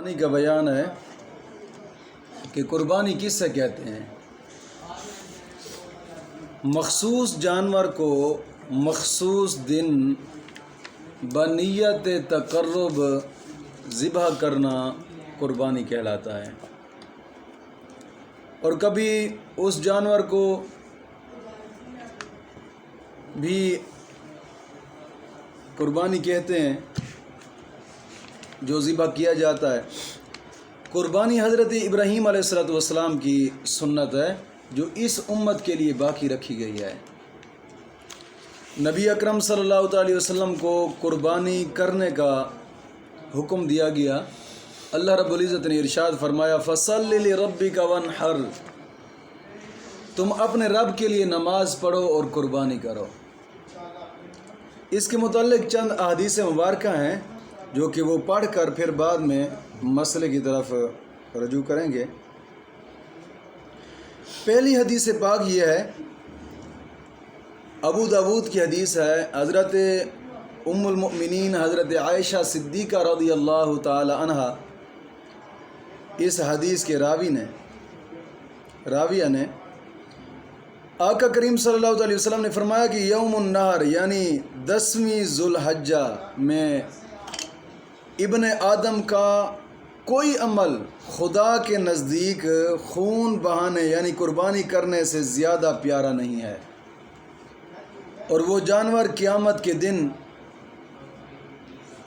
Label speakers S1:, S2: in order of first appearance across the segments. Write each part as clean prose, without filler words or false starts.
S1: قربانی کا بیان ہے کہ قربانی کس سے کہتے ہیں؟ مخصوص جانور کو مخصوص دن بنیت تقرب ذبح کرنا قربانی کہلاتا ہے، اور کبھی اس جانور کو بھی قربانی کہتے ہیں جو ذبح کیا جاتا ہے۔ قربانی حضرت ابراہیم علیہ السلام کی سنت ہے جو اس امت کے لیے باقی رکھی گئی ہے۔ نبی اکرم صلی اللہ تعالی وسلم کو قربانی کرنے کا حکم دیا گیا۔ اللہ رب العزت نے ارشاد فرمایا فَصَلِّ لِرَبِّكَ وَانْحَرْ، تم اپنے رب کے لیے نماز پڑھو اور قربانی کرو۔ اس کے متعلق چند احادیث مبارکہ ہیں جو کہ وہ پڑھ کر پھر بعد میں مسئلے کی طرف رجوع کریں گے۔ پہلی حدیث پاک یہ ہے، ابو داود کی حدیث ہے، حضرت ام المؤمنین حضرت عائشہ صدیقہ رضی اللہ تعالی عنہا اس حدیث کے راویہ نے آقا کریم صلی اللہ علیہ وسلم نے فرمایا کہ یوم النحر یعنی 10ویں ذوالحجہ میں ابن آدم کا کوئی عمل خدا کے نزدیک خون بہانے یعنی قربانی کرنے سے زیادہ پیارا نہیں ہے، اور وہ جانور قیامت کے دن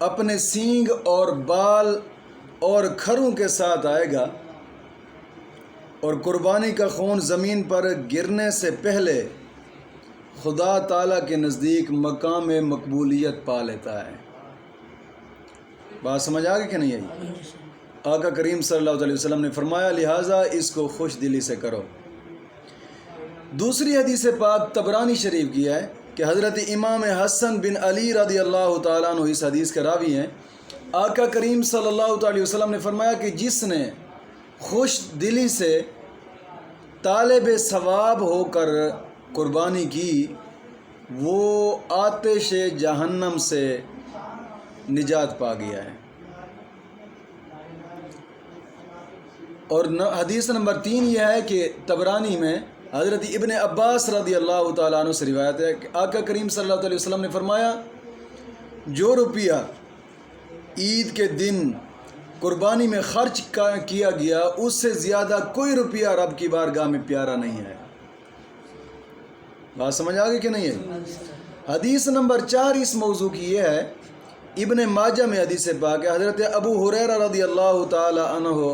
S1: اپنے سینگ اور بال اور کھروں کے ساتھ آئے گا، اور قربانی کا خون زمین پر گرنے سے پہلے خدا تعالیٰ کے نزدیک مقام مقبولیت پا لیتا ہے۔ بات سمجھ آ گئی کہ نہیں آئی؟ آقا کریم صلی اللہ علیہ وسلم نے فرمایا لہٰذا اس کو خوش دلی سے کرو۔ دوسری حدیث پاک طبرانی شریف کی ہے کہ حضرت امام حسن بن علی رضی اللہ تعالیٰ عنہ اس حدیث کے راوی ہیں۔ آقا کریم صلی اللہ علیہ وسلم نے فرمایا کہ جس نے خوش دلی سے طالب ثواب ہو کر قربانی کی وہ آتش جہنم سے نجات پا گیا ہے۔ اور حدیث نمبر 3 یہ ہے کہ طبرانی میں حضرت ابن عباس رضی اللہ تعالیٰ عنہ سے روایت ہے کہ آقا کریم صلی اللہ علیہ وسلم نے فرمایا جو روپیہ عید کے دن قربانی میں خرچ کیا گیا اس سے زیادہ کوئی روپیہ رب کی بارگاہ میں پیارا نہیں ہے۔ بات سمجھ آ گئی کہ نہیں ہے؟ حدیث نمبر 4 اس موضوع کی یہ ہے، ابن ماجہ میں حدیث پاک ہے، حضرت ابو ہریرہ رضی اللہ تعالی عنہ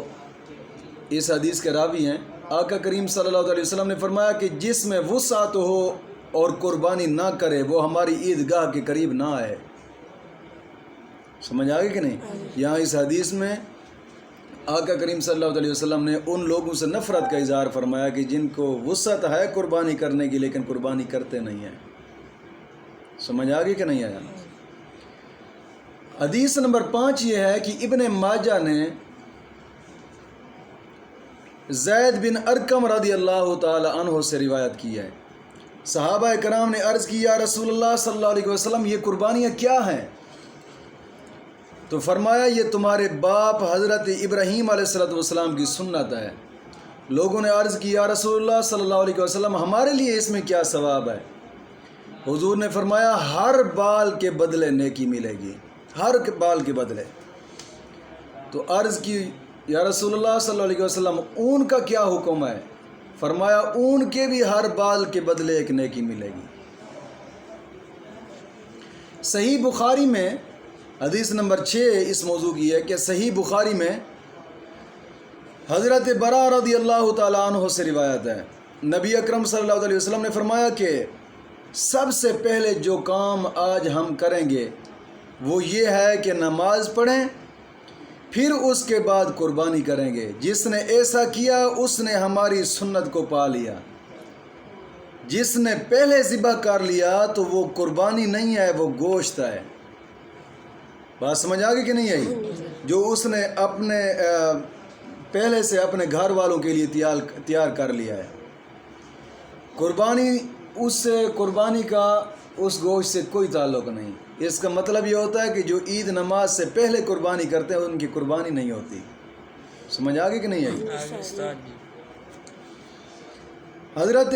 S1: اس حدیث کے راوی ہیں۔ آقا کریم صلی اللہ علیہ وسلم نے فرمایا کہ جس میں وسعت ہو اور قربانی نہ کرے وہ ہماری عیدگاہ کے قریب نہ آئے۔ سمجھ آگے کہ نہیں؟ یہاں اس حدیث میں آقا کریم صلی اللہ علیہ وسلم نے ان لوگوں سے نفرت کا اظہار فرمایا کہ جن کو وسعت ہے قربانی کرنے کی لیکن قربانی کرتے نہیں ہیں۔ سمجھ آگے کہ نہیں آیا؟ حدیث نمبر 5 یہ ہے کہ ابن ماجہ نے زید بن ارقم رضی اللہ تعالی عنہ سے روایت کی ہے، صحابہ کرام نے عرض کی یا رسول اللہ صلی اللہ علیہ وسلم یہ قربانیاں کیا ہیں؟ تو فرمایا یہ تمہارے باپ حضرت ابراہیم علیہ السلام کی سنت ہے۔ لوگوں نے عرض کی یا رسول اللہ صلی اللہ علیہ وسلم ہمارے لیے اس میں کیا ثواب ہے؟ حضور نے فرمایا ہر بال کے بدلے نیکی ملے گی، ہر بال کے بدلے۔ تو عرض کی یا رسول اللہ صلی اللہ علیہ وسلم اون کا کیا حکم ہے؟ فرمایا اون کے بھی ہر بال کے بدلے ایک نیکی ملے گی۔ صحیح بخاری میں حدیث نمبر 6 اس موضوع کی ہے کہ صحیح بخاری میں حضرت برا رضی اللہ تعالیٰ عنہ سے روایت ہے، نبی اکرم صلی اللہ علیہ وسلم نے فرمایا کہ سب سے پہلے جو کام آج ہم کریں گے وہ یہ ہے کہ نماز پڑھیں، پھر اس کے بعد قربانی کریں گے۔ جس نے ایسا کیا اس نے ہماری سنت کو پا لیا، جس نے پہلے ذبح کر لیا تو وہ قربانی نہیں ہے، وہ گوشت ہے۔ بات سمجھ آ گئی کہ نہیں آئی؟ جو اس نے اپنے پہلے سے اپنے گھر والوں کے لیے تیار کر لیا ہے، قربانی کا اس گوشت سے کوئی تعلق نہیں۔ اس کا مطلب یہ ہوتا ہے کہ جو عید نماز سے پہلے قربانی کرتے ہیں ان کی قربانی نہیں ہوتی. سمجھ آگے کہ نہیں آئی؟ حضرت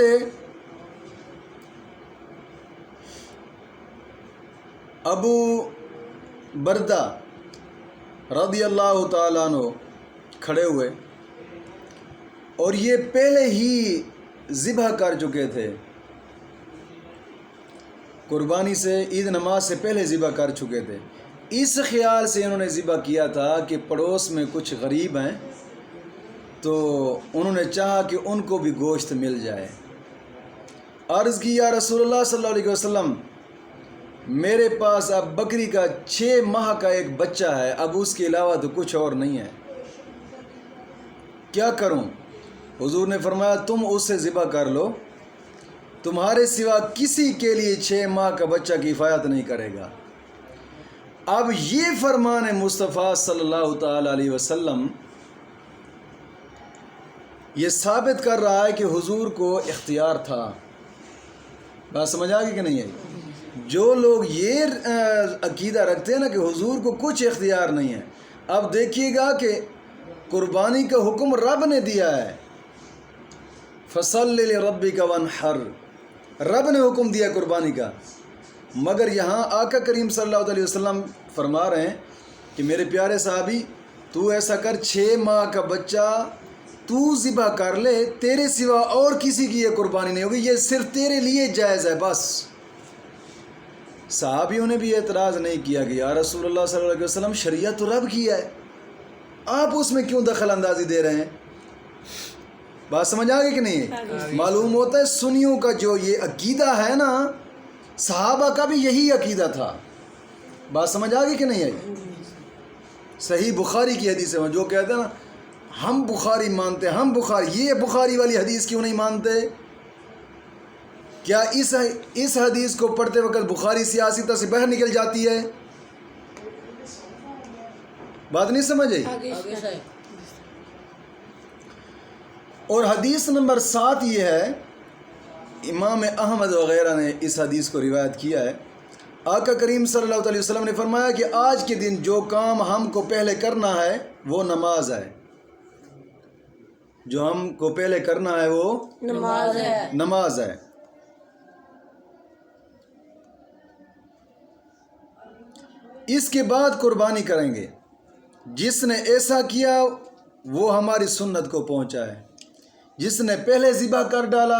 S1: ابو بردہ رضی اللہ تعالیٰ عنہ کھڑے ہوئے اور یہ پہلے ہی ذبح کر چکے تھے، قربانی سے عید نماز سے پہلے ذبح کر چکے تھے. اس خیال سے انہوں نے ذبح کیا تھا کہ پڑوس میں کچھ غریب ہیں تو انہوں نے چاہا کہ ان کو بھی گوشت مل جائے. عرض کی یا رسول اللہ صلی اللہ علیہ وسلم، میرے پاس اب بکری کا 6 ماہ کا ایک بچہ ہے، اب اس کے علاوہ تو کچھ اور نہیں ہے، کیا کروں؟ حضور نے فرمایا تم اس سے ذبح کر لو، تمہارے سوا کسی کے لیے 6 ماہ کا بچہ کفایت نہیں کرے گا. اب یہ فرمان مصطفیٰ صلی اللہ تعالی علیہ وسلم یہ ثابت کر رہا ہے کہ حضور کو اختیار تھا. بات سمجھ آ گئی کہ نہیں آئی؟ جو لوگ یہ عقیدہ رکھتے ہیں نا کہ حضور کو کچھ اختیار نہیں ہے، اب دیکھیے گا کہ قربانی کا حکم رب نے دیا ہے، فَصَلِّ لِرَبِّكَ وَانْحَرْ، رب نے حکم دیا قربانی کا، مگر یہاں آقا کریم صلی اللہ علیہ وسلم فرما رہے ہیں کہ میرے پیارے صحابی تو ایسا کر 6 ماہ کا بچہ تو ذبح کر لے، تیرے سوا اور کسی کی یہ قربانی نہیں ہوگی، یہ صرف تیرے لیے جائز ہے بس. صحابیوں نے بھی اعتراض نہیں کیا کہ یا رسول اللہ صلی اللہ علیہ وسلم شریعت تو رب کی ہے، آپ اس میں کیوں دخل اندازی دے رہے ہیں؟ بات سمجھ آ گئی کہ نہیں؟ معلوم ہوتا ہے سنیوں کا جو یہ عقیدہ ہے نا، صحابہ کا بھی یہی عقیدہ تھا. بات سمجھ آ گئی کہ نہیں آئی؟ صحیح بخاری کی حدیث ہے، جو کہتے ہیں نا ہم بخاری مانتے ہیں، ہم بخاری، یہ بخاری والی حدیث کیوں نہیں مانتے؟ کیا اس حدیث کو پڑھتے وقت بخاری سیاستہ سے باہر نکل جاتی ہے؟ بات نہیں سمجھ آئی؟ اور حدیث نمبر 7 یہ ہے، امام احمد وغیرہ نے اس حدیث کو روایت کیا ہے. آقا کریم صلی اللہ علیہ وسلم نے فرمایا کہ آج کے دن جو کام ہم کو پہلے کرنا ہے وہ نماز ہے. جو ہم کو پہلے کرنا ہے وہ نماز ہے. اس کے بعد قربانی کریں گے. جس نے ایسا کیا وہ ہماری سنت کو پہنچا ہے. جس نے پہلے ذبح کر ڈالا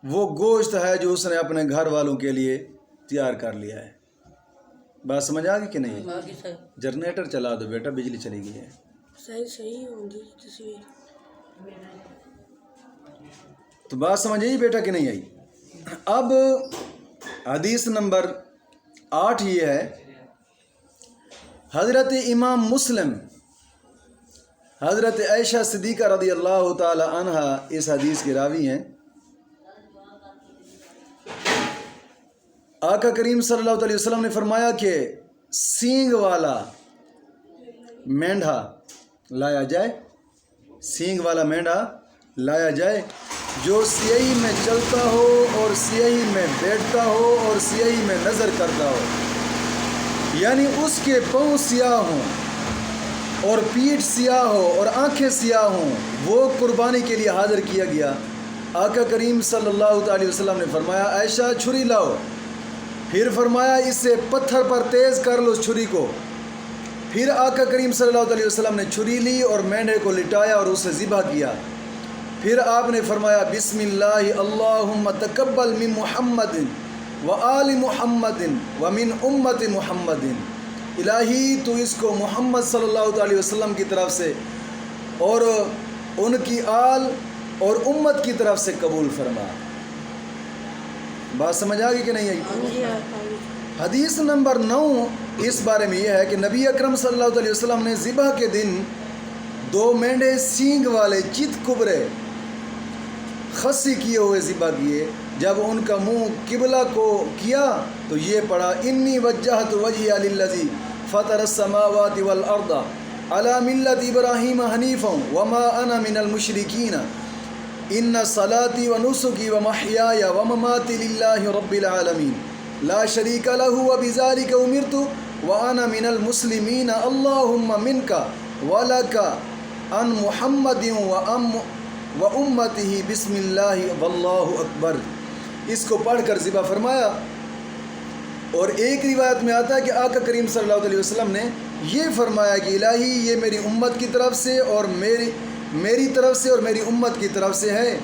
S1: وہ گوشت ہے جو اس نے اپنے گھر والوں کے لیے تیار کر لیا ہے. بات سمجھ آ گئی کہ نہیں؟ جنریٹر چلا دو بیٹا، بجلی چلی گئی ہے.
S2: صحیح ہوگی تصویر.
S1: تو بات سمجھ آئی بیٹا کہ نہیں آئی؟ اب حدیث نمبر 8 یہ ہے، حضرت امام مسلم حضرت عائشہ صدیقہ رضی اللہ تعالی عنہ اس حدیث کے راوی ہیں. آقا کریم صلی اللہ علیہ وسلم نے فرمایا کہ سینگ والا مینڈھا لایا جائے، سینگ والا مینڈھا لایا جائے جو سیاہی میں چلتا ہو اور سیاہی میں بیٹھتا ہو اور سیاہی میں نظر کرتا ہو، یعنی اس کے پاؤں سیاہ ہوں اور پیٹھ سیاہ ہو اور آنکھیں سیاہ ہوں، وہ قربانی کے لیے حاضر کیا گیا. آقا کریم صلی اللہ علیہ وسلم نے فرمایا عائشہ چھری لاؤ، پھر فرمایا اس سے پتھر پر تیز کر لو چھری کو. پھر آقا کریم صلی اللہ علیہ وسلم نے چھری لی اور مینڈھے کو لٹایا اور اسے ذبح کیا. پھر آپ نے فرمایا بسم اللہ اللہم تقبل من محمد و آل محمد و من امت محمد، الہی تو اس کو محمد صلی اللہ علیہ وسلم کی طرف سے اور ان کی آل اور امت کی طرف سے قبول فرما. بات سمجھ آ گئی کہ نہیں آئی؟ حدیث نمبر 9 اس بارے میں یہ ہے کہ نبی اکرم صلی اللہ علیہ وسلم نے ذبح کے دن 2 مینڈھے سینگ والے چت کبرے خصی کیے ہوئے ذبح کیے. جب ان کا منہ قبلہ کو کیا تو یہ پڑھا انی وجہت وجہی للذی فطر السماوات والارض علی ملت ابراہیم حنیفا وما انا من المشرکین ان صلاتی و نسکی و محیای و مماتی للہ رب العالمین لا شریک لہ وبذالک امرت وانا من المسلمین اللہم منک ولک ان محمد و امتہ بسم اللہ واللہ اکبر. اس کو پڑھ کر ذبح فرمایا. اور ایک روایت میں آتا ہے کہ آقا کریم صلی اللہ علیہ وسلم نے یہ فرمایا کہ الہی یہ میری امت کی طرف سے اور میری طرف سے اور میری امت کی طرف سے ہے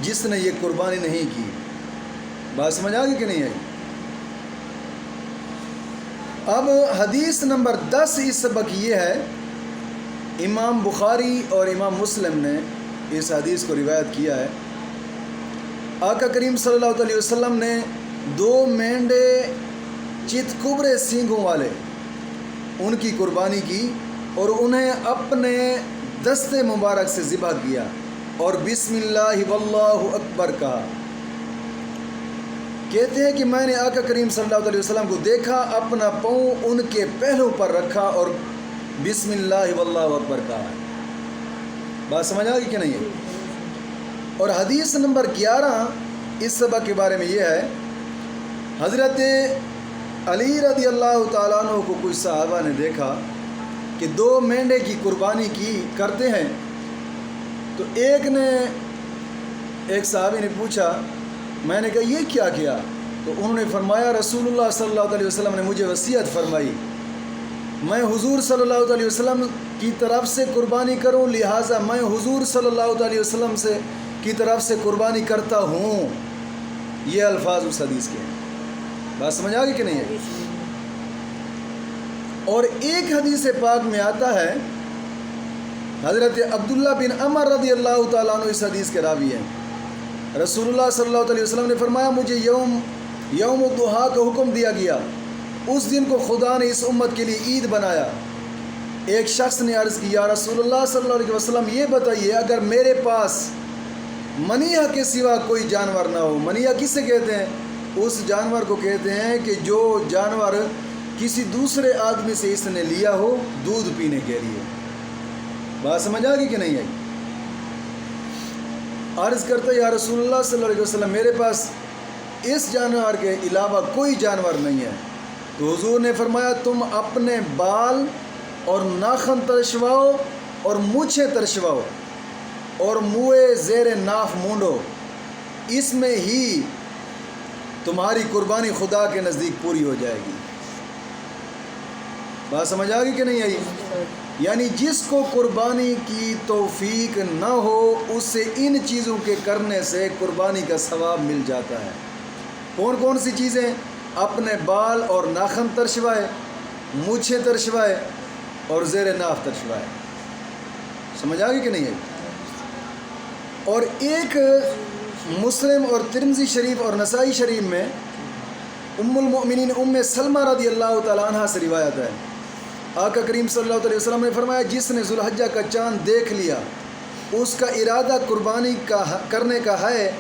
S1: جس نے یہ قربانی نہیں کی. بات سمجھ آ گئی کہ نہیں آئی؟ اب حدیث نمبر 10 اس سبق یہ ہے، امام بخاری اور امام مسلم نے اس حدیث کو روایت کیا ہے. آقا کریم صلی اللہ علیہ وسلم نے 2 مینڈے چت کبرے سینگوں والے ان کی قربانی کی اور انہیں اپنے دستے مبارک سے ذبح کیا اور بسم اللہ واللہ اکبر کہا. کہتے ہیں کہ میں نے آقا کریم صلی اللہ علیہ وسلم کو دیکھا، اپنا پاؤں ان کے پہلوں پر رکھا اور بسم اللہ واللہ اکبر کہا. بات سمجھ آ گئی کہ نہیں ہے؟ اور حدیث نمبر 11 اس سبق کے بارے میں یہ ہے، حضرت علی رضی اللہ تعالیٰ عنہ کو کچھ صحابہ نے دیکھا کہ 2 مینڈے کی قربانی کرتے ہیں. تو ایک صحابی نے پوچھا، میں نے کہا یہ کیا کیا؟ تو انہوں نے فرمایا رسول اللہ صلی اللہ علیہ وسلم نے مجھے وصیت فرمائی میں حضور صلی اللہ علیہ وسلم کی طرف سے قربانی کروں، لہٰذا میں حضور صلی اللہ علیہ وسلم کی طرف سے قربانی کرتا ہوں. یہ الفاظ اس حدیث کے ہیں. بات سمجھ آ گئی کہ نہیں ہے؟ اور ایک حدیث پاک میں آتا ہے، حضرت عبداللہ بن عمر رضی اللہ تعالیٰ عنہ اس حدیث کے راوی ہیں. رسول اللہ صلی اللہ علیہ وسلم نے فرمایا مجھے یوم الضحیٰ کا حکم دیا گیا، اس دن کو خدا نے اس امت کے لیے عید بنایا. ایک شخص نے عرض کی یا رسول اللہ صلی اللہ علیہ وسلم یہ بتائیے اگر میرے پاس منیہ کے سوا کوئی جانور نہ ہو. منیہ کسے کہتے ہیں؟ اس جانور کو کہتے ہیں کہ جو جانور کسی دوسرے آدمی سے اس نے لیا ہو دودھ پینے کے لیے. بات سمجھ آ گئی کہ نہیں آئی؟ عرض کرتا یا رسول اللہ صلی اللہ علیہ وسلم میرے پاس اس جانور کے علاوہ کوئی جانور نہیں ہے. تو حضور نے فرمایا تم اپنے بال اور ناخن ترشواؤ اور مونچھیں ترشواؤ اور منہ زیر ناف مونڈو، اس میں ہی تمہاری قربانی خدا کے نزدیک پوری ہو جائے گی. بات سمجھ آ گئی کہ نہیں آئی؟ یعنی جس کو قربانی کی توفیق نہ ہو اسے ان چیزوں کے کرنے سے قربانی کا ثواب مل جاتا ہے. کون کون سی چیزیں؟ اپنے بال اور ناخن ترشوائے، مونچھیں ترشوائے اور زیر ناف ترشوائے. سمجھ آ گئی کہ نہیں ہے؟ اور ایک مسلم اور ترمذی شریف اور نسائی شریف میں ام المؤمنین ام سلمہ رضی اللہ تعالیٰ عنہ سے روایت ہے، آقا کریم صلی اللہ علیہ وسلم نے فرمایا جس نے ذوالحجہ کا چاند دیکھ لیا اس کا ارادہ قربانی کرنے کا ہے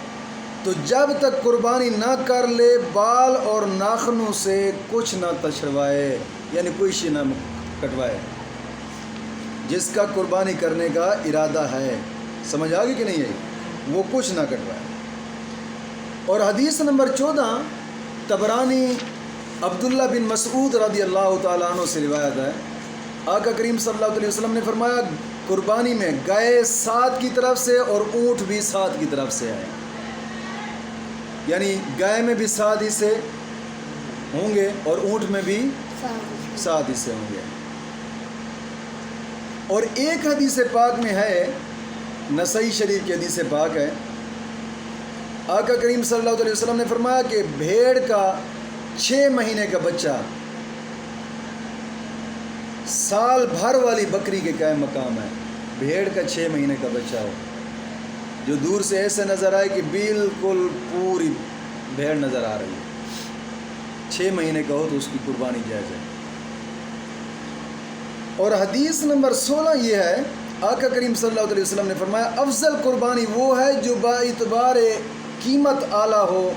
S1: تو جب تک قربانی نہ کر لے بال اور ناخنوں سے کچھ نہ تشروائے، یعنی کوئی شے نہ کٹوائے. جس کا قربانی کرنے کا ارادہ ہے، سمجھ آ گئی کہ نہیں ہے، وہ کچھ نہ کٹوائے. اور حدیث نمبر 14 طبرانی عبداللہ بن مسعود رضی اللہ تعالیٰ عنہ سے روایت ہے، آقا کریم صلی اللہ علیہ وسلم نے فرمایا قربانی میں گائے 7 کی طرف سے اور اونٹ بھی 7 کی طرف سے ہے. یعنی گائے میں بھی 7 حصے ہوں گے اور اونٹ میں بھی 7 حصے ہوں گے. اور ایک حدیث پاک میں ہے، نسائی شریف کی حدیث پاک ہے، آقا کریم صلی اللہ علیہ وسلم نے فرمایا کہ بھیڑ کا 6 مہینے کا بچہ سال بھر والی بکری کے قائم مقام ہے. بھیڑ کا 6 مہینے کا بچہ ہو جو دور سے ایسے نظر آئے کہ بالکل پوری بھیڑ نظر آ رہی ہے، 6 مہینے کا ہو تو اس کی قربانی جائز ہے. اور حدیث نمبر 16 یہ ہے، آقا کریم صلی اللہ علیہ وسلم نے فرمایا افضل قربانی وہ ہے جو با اعتبار قیمت اعلیٰ ہو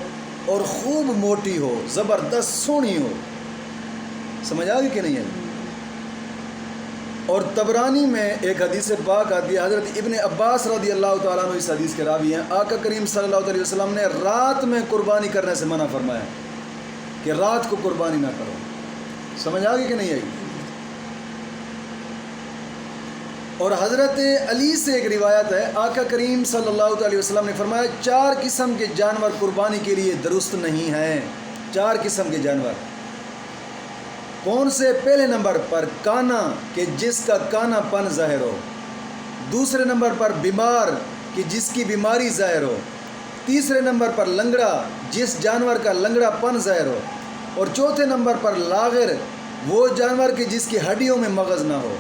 S1: اور خوب موٹی ہو، زبردست سونی ہو. سمجھ آ گئی کہ نہیں ہے؟ اور طبرانی میں ایک حدیث پاک آتی ہے، حضرت ابن عباس رضی اللہ تعالیٰ عنہ اس حدیث کے راوی ہیں، آقا کریم صلی اللہ علیہ وسلم نے رات میں قربانی کرنے سے منع فرمایا. کہ رات کو قربانی نہ کرو. سمجھ آ گئی کہ نہیں آئی؟ اور حضرت علی سے ایک روایت ہے، آقا کریم صلی اللہ علیہ وسلم نے فرمایا 4 قسم کے جانور قربانی کے لیے درست نہیں ہیں. 4 قسم کے جانور کون سے؟ پہلے نمبر پر کانا کہ جس کا کانا پن ظاہر ہو. دوسرے نمبر پر بیمار کہ جس کی بیماری ظاہر ہو. تیسرے نمبر پر لنگڑا جس جانور کا لنگڑا پن ظاہر ہو. اور چوتھے نمبر پر لاغر وہ جانور کہ جس کی ہڈیوں میں مغز نہ ہو.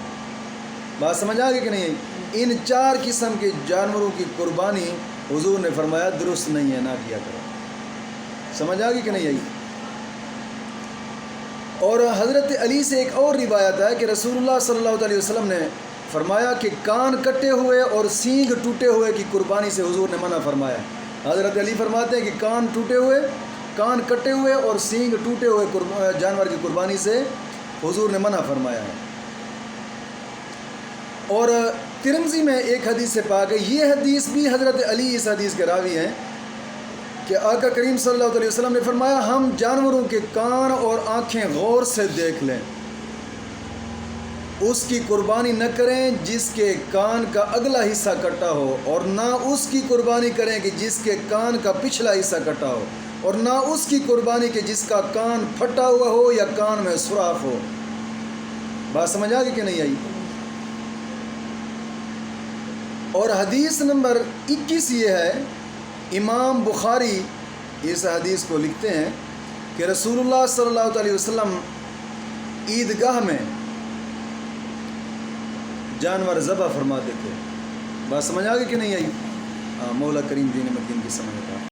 S1: بات سمجھ آ گئی کہ نہیں؟ ان 4 قسم کے جانوروں کی قربانی حضور نے فرمایا درست نہیں ہے، نہ کیا کرو. سمجھ آ گئی کہ نہیں آئی؟ اور حضرت علی سے ایک اور روایت ہے کہ رسول اللہ صلی اللہ علیہ وسلم نے فرمایا کہ کان کٹے ہوئے اور سینگ ٹوٹے ہوئے کی قربانی سے حضور نے منع فرمایا. حضرت علی فرماتے ہیں کہ کان کٹے ہوئے اور سینگ ٹوٹے ہوئے جانور کی قربانی سے حضور نے منع فرمایا ہے. اور ترمذی میں ایک حدیث سے پاک ہے، یہ حدیث بھی حضرت علی اس حدیث کے راوی ہیں کہ آقا کریم صلی اللہ علیہ وسلم نے فرمایا ہم جانوروں کے کان اور آنکھیں غور سے دیکھ لیں، اس کی قربانی نہ کریں جس کے کان کا اگلا حصہ کٹا ہو، اور نہ اس کی قربانی کریں کہ جس کے کان کا پچھلا حصہ کٹا ہو، اور نہ اس کی قربانی کہ جس کا کان پھٹا ہوا ہو یا کان میں سوراخ ہو. بات سمجھ آ گئی کہ نہیں آئی؟ اور حدیث نمبر 21 یہ ہے، امام بخاری اس حدیث کو لکھتے ہیں کہ رسول اللہ صلی اللہ علیہ وسلم عیدگاہ میں جانور ذبح فرماتے تھے. بات سمجھ آ گئی کہ نہیں آئی؟ مولا کریم دین مدین کی سمجھ